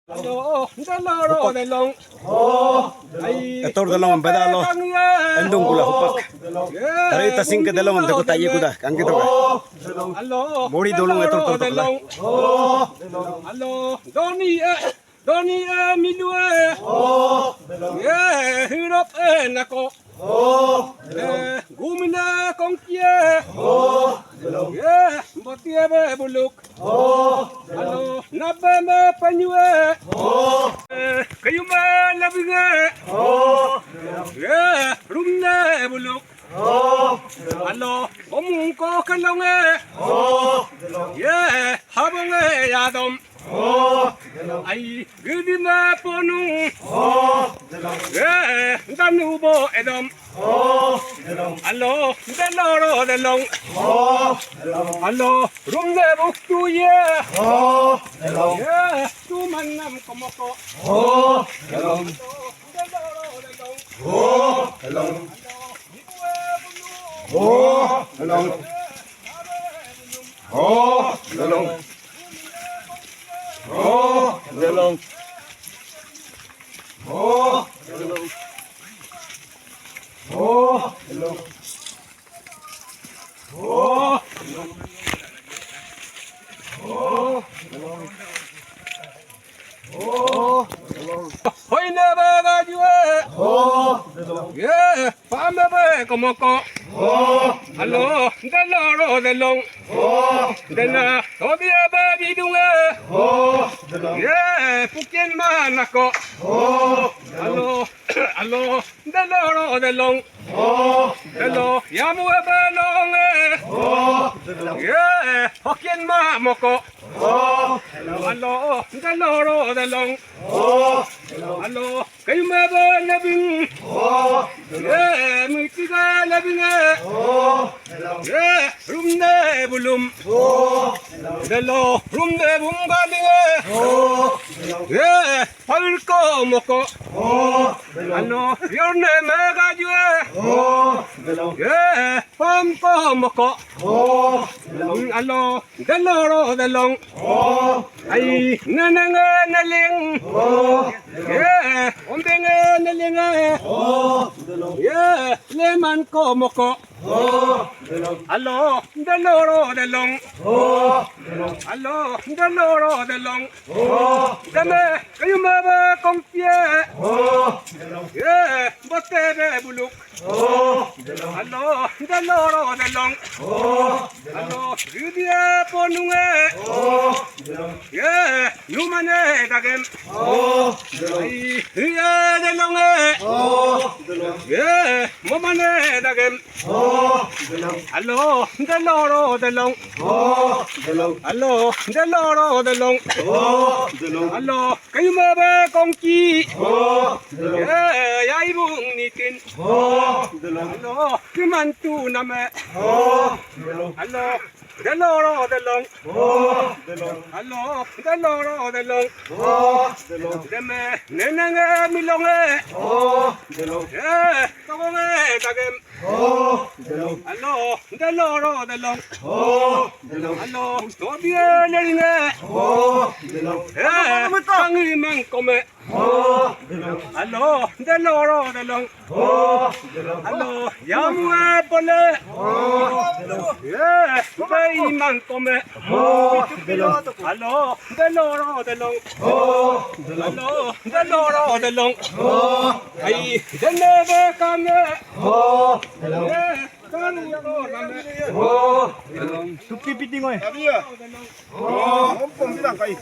Alo, dalaro dalong. Etor dalong bedalo. Endung gula hupak. Tari tasing ke dalong deko tayi kuda kang gitu ka. Alo. Bori dolong etor tor dalong. Alo, Doni milue. Hirop nako. Gumina kongkie. Botie be buluk. Alo, nabe me panyue. Kayuma labinge. Rumne buluk. Alo, omungko kalonge. Habonge yadom. Ay, gudima ponu. Danubo edom. Alo, daloro dalong. Alo, rumne buktuye. Tumanam komoko. Daloro dalong. Hoy na ba jua. Pama ba komoko. Alo, daloro dalong. Dana, obia ba bidunga. Pukin manako. Alo, daloro dalong. Dalo, yamu ba long. Pukin mamoko. Alo, daloro dalong. Alo, kayo ba labing? Mitiga labing. Rumne bulum. Dalo, rumne bumgaling. Palko moko. Ano, yorne megajue. Pampo moko. Ano, daloro dalong. Ay, nananga naling. Umbinga naling. Leman ko moko. Alo, daloro dalong. Alo, daloro dalong. Dame, kayo maba kongpye. Bote be buluk. Alo, daloro dalong. Alo, rudia ponunge. Numane dagem. Ay, dalonge. Momane dagem. Alo, daloro dalong. Alo, daloro dalong. Alo, kayo maba kongki. Yaibung nitin. Alo, kimantu name. Alo, daloro dalong. Alo, daloro dalong. Deme, nenenge milonge. Togonge dagem. Alo, daloro dalong. Alo, tobie neringe. Tangi mangkome. Alo, daloro dalong. Alo, yamue pole. Bay mangkome. Alo, daloro dalong. Alo, daloro dalong. Ay, denebe kame. Tupi piting oi. Ompong bilang kai.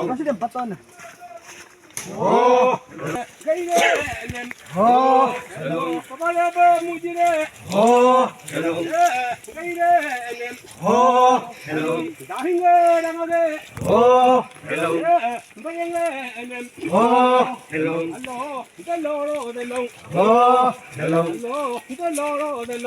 Masih ada 4 tahun. Kepala ba mujire. Dahinga dangade. Bayenge enem. Alo, daloro dalong. Alo, daloro dalong.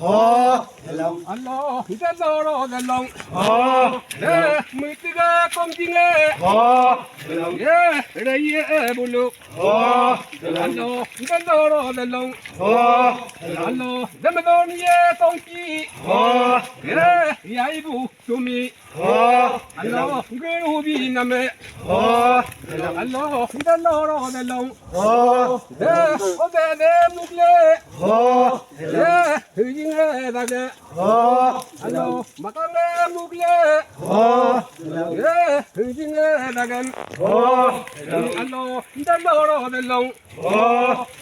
알로 달로로 달롱 예 물티가 꼼징에 예 레이에 불룩 알로 달로로 달롱 알로 데메도니에 꽁기 예 야이부 투미 알로 그루비 남에 알로 달로로 달롱 예 오데데 무글레 예 흐징에 다게 알로 마강에 무글레 예 흐징에 다겐 알로 달로로 달롱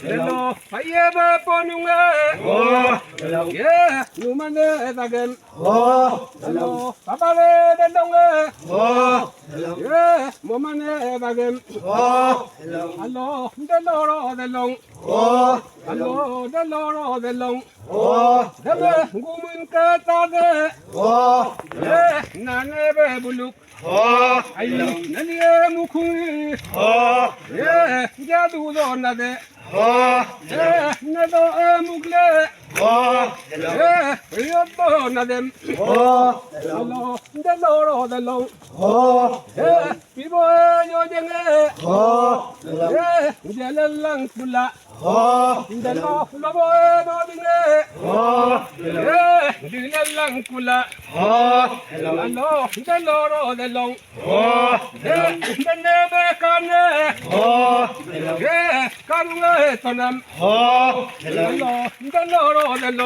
달로 파이에바 포누에 예 누만에 다겐 알로 바바레 달롱에 예 모만에 다겐 알로 달로로 달롱 알로 달로로 달롱 데베 구문 까따데 예 나네베 불룩 아이 나니에 무쿠 예 야두도 나데 예 나도 무글레 예 요도 나뎀 알로 달로로 달롱 예 비보에 요쟁에 예 젤랄랑 쿨라 달로 로보에 노딩에 예 딜랄랑 쿨라 알로 달로로 달롱 예 나네베 칸네 예 칸네 토남 알로 달로로 달롱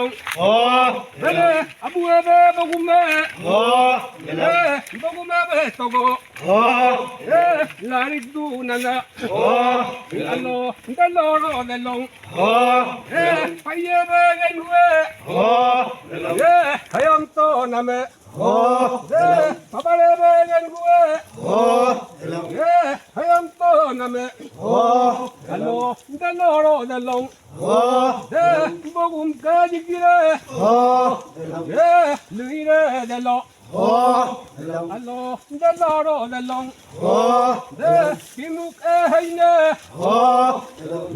예 아부에베 보구메 예 보구메베 토고 예 라리두 나나 알로 달로로 달롱 예 파이에베 겐후에 예 하염토 남에 예 바바레베 겐후에 예 하염토 남에 알로 달로로 달롱 예 보금까지 기래 예 느이레 달로 알로 달로로 달롱 네 비묵에 하이네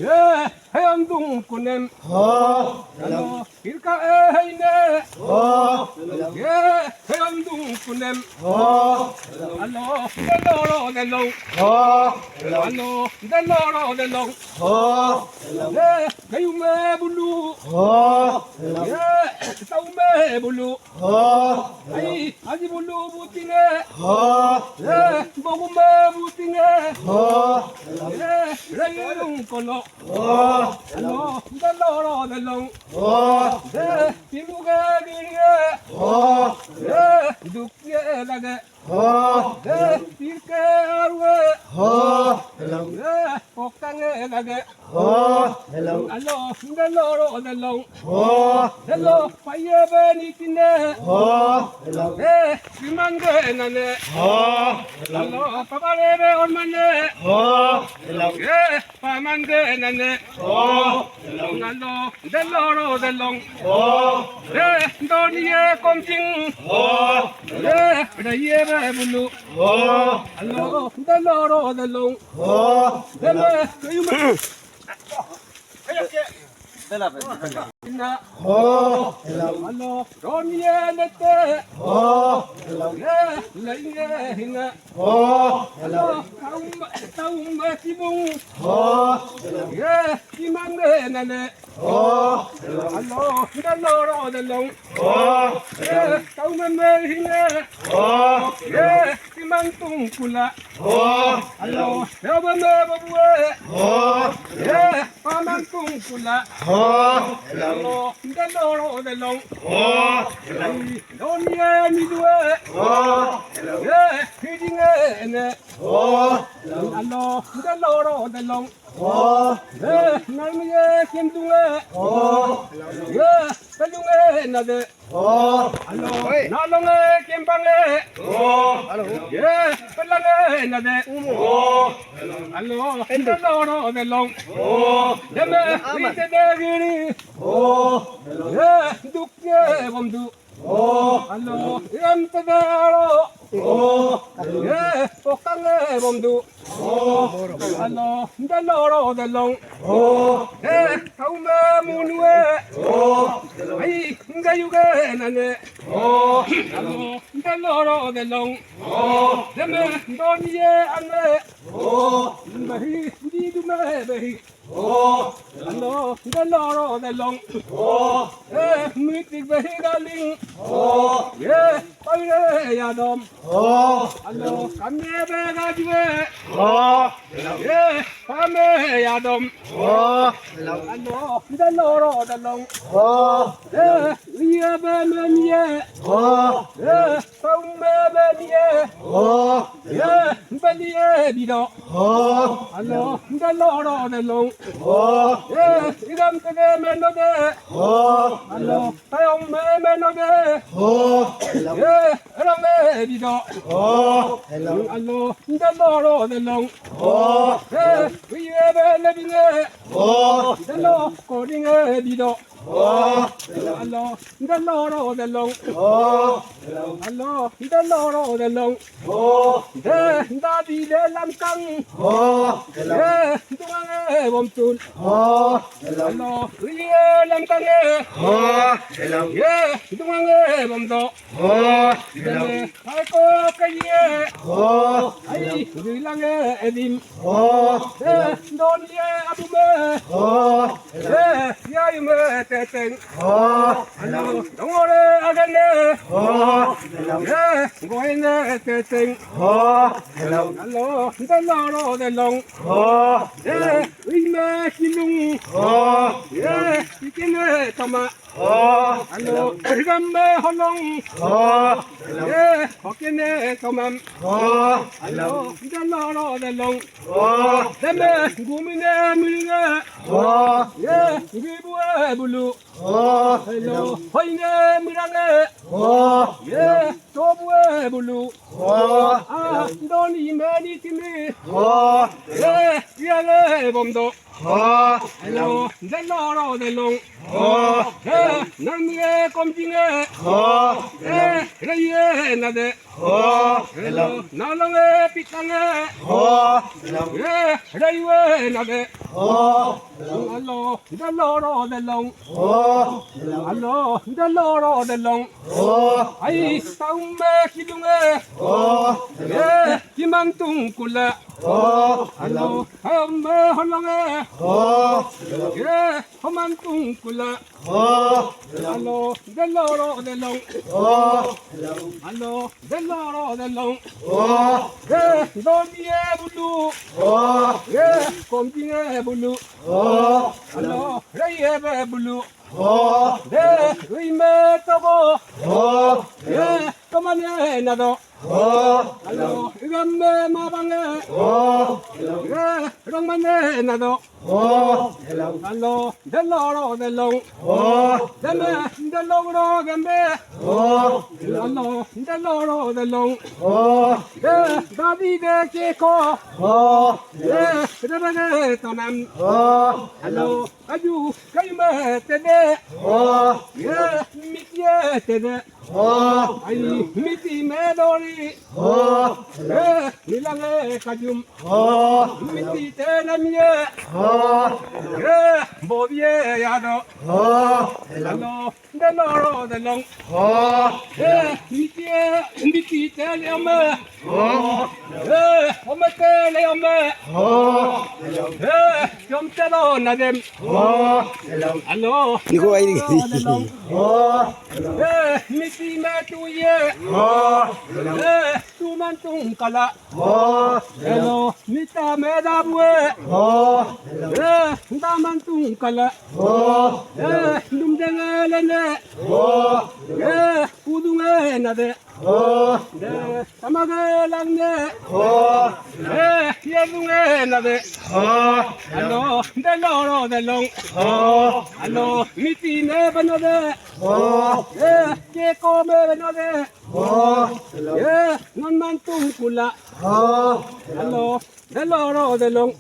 예 해안동 꾸냄 알로 길가에 하이네 예 해안동 꾸냄 알로 달로로 달롱 알로 달로로 달롱 예 가유메 불루 예 사우메 불루 아이 아지 불루 부팅에 예 보구메 부팅에 예 레이롱 콜로 알로 달로로 달롱 예 비무게 기리에 예 두께 나게 예 딜게 아루에 예 복당에 나게 알로 달로로 달롱 달로 파이에베 니티네 예 비만게 나네 알로 파바레베 얼마네 예 파만게 나네 알로 달로로 달롱 예 도니에 꼼징 예 레이에베 불루 알로 달로로 달롱 데베 그유메 나 알로 도니에 네테 예 레이에 히나 알로 타움마 티봉 예 티망네 나네 알로 달로로 달롱 예 타움마 히나 예 티망뚱 쿨라 알로 여바메 바부에 예 파망뚱 쿨라 알로 달로로 달롱 도니에 미두에 예 히딩에 네 알로 달로로 달롱 예 날미에 김둥에 예 달룽에 나데 알로 나롱에 김방에 예 빨랑에 나데 알로 달로로 달롱 데메 위테데기리 예 두께 범두 알로 얌테다로 복강의 몸도 알로 달로로 달롱 다음에 문우에 아이 가유게 나네 알로 달로로 달롱 데메 너니에 안네 바히 우리두메 바히 알로 달로로 달롱 미틱 바히 달링 빨리 야돔 알로 감내배 가지고 밤에 야돔 알로 달로로 달롱 위에 배면 예 싸움에 배면 예 빨리에 밀어 알로 달로로 달롱 이감 그게 맨너데 알로 사용매 맨너데 에랑에 밀어 알로 달로로 달롱 위에 배내비네 달로 꼬링에 밀어 알로 달로로 달롱 알로 달로로 달롱 나비 람깡 동항에 멈춘 알로 위에 람깡에 동항에 멈도 할거 까지에 아이 위랑에 에딤 너니에 아부메 야유메 땡 알로 동어레 아겠네 고인네 땡 알로 달로로 달롱 의메 길룽 이끼네 터마 알로 감메 헐롱 어깨네 터맘 알로 달로로 달롱 데메 구미네 물링에 기부에 불루 알로 허이네 물랑에 도부에 불루 너니 매니 팀이 위안에 범도 알로 달로로 달롱 남미의 꼼징에 레이에 나데 나랑의 삐땅에 레이에 나데 알로 달로로 달롱 알로 달로로 달롱 아이 싸움의 기둥에 기망뚱 꿀라 알로 함메 헐렁에 험한뚱 꿀라 알로 달로로 달롱 알로 달로로 달롱 너미에 불루 꼼징에 불루 알로 레이에 불루 의메 떠고 떠만에 나도 알로 이감메 마방에 랑만에 나도 알로 달로로 달롱 데메 달로로 gembe 알로 달로로 달롱 다비게 케코 레베게 떠남 알로 아주 가이메 테데 미티에 테데 아이 미티 메도리 밀랑에 가줌 미티 테나미에 보비에 야도 알로 달로로 달롱 미티에 미티 테레오메 오메테 레오메 좀 때로 나뎀 알로 이거 아이디 미티 메투예 tumantung kala hello mita medabue damantung kala dumdengelene kudunge nade tamagelangne yedunge nade hello deloro delong hello miti ne banode ke kome banode non mantung kula hello deloro delong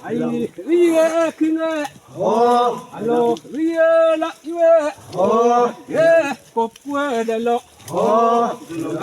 ai riye kine hello riye la iwe kopwe delo